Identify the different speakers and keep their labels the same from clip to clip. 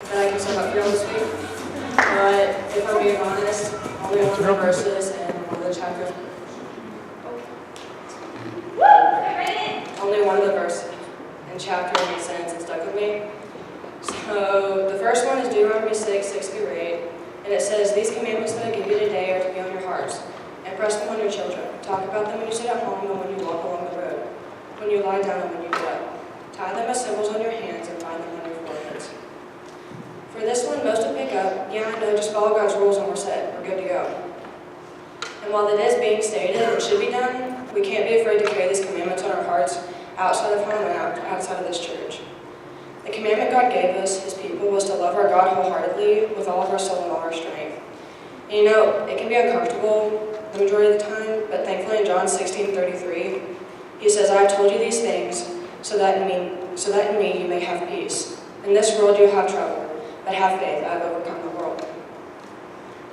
Speaker 1: that I can sum up for y'all this week. But if I'm being honest, only one of the verses and one of the chapters. Only one of the verses and chapter makes sense and stuck with me. So the first one is Deuteronomy 6:6-8, and it says, "These commandments that I give you today are to be on your hearts, and press them on your children. Talk about them when you sit at home and when you walk along the road, when you lie down and when you get up. Tie them as symbols on your hands and bind them on your foreheads." For this one, most will pick up, yeah, I know, just follow God's rules and we're set, we're good to go. And while it is being stated and should be done, we can't be afraid to carry these commandments on our hearts outside of home and outside of this church. The commandment God gave us, His people, was to love our God wholeheartedly with all of our soul and all our strength. And you know, it can be uncomfortable the majority of the time, but thankfully in John 16:33, He says, "I have told you these things so that in me you may have peace. In this world you have trouble, but have faith, I have overcome the world."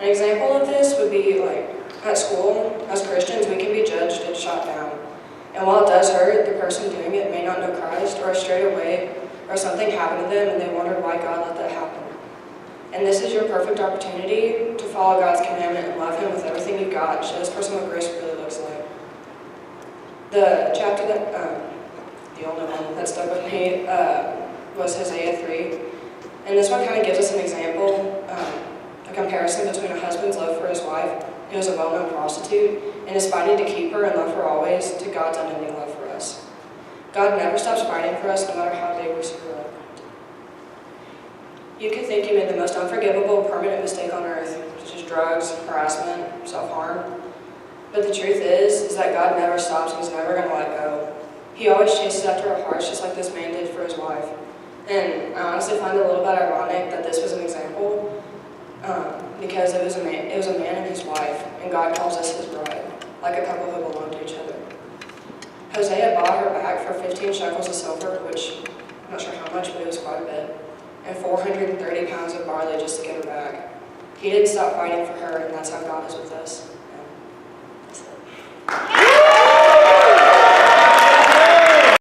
Speaker 1: An example of this would be like at school, as Christians, we can be judged and shot down. And while it does hurt, the person doing it may not know Christ or strayed away or something happened to them and they wondered why God let that happen. And this is your perfect opportunity to follow God's commandment and love Him with everything you've got and show this person what grace really looks like. The chapter that, the only one that stuck with me was Hosea 3. And this one kind of gives us an example, a comparison between a husband's love for his wife, who is a well-known prostitute, and his fighting to keep her and love her always, to God's unending love for us. God never stops fighting for us, no matter how big we screw up. You could think you made the most unforgivable, permanent mistake on earth, such as drugs, harassment, self-harm. But the truth is that God never stops and He's never going to let go. He always chases after our hearts, just like this man did for his wife. And I honestly find it a little bit ironic that this was an example, because it was a man and his wife, and God calls us His bride, like a couple who belong to each other. Hosea bought her back for 15 shekels of silver, which I'm not sure how much, but it was quite a bit, and 430 pounds of barley just to get her back. He didn't stop fighting for her, and that's how God is with us.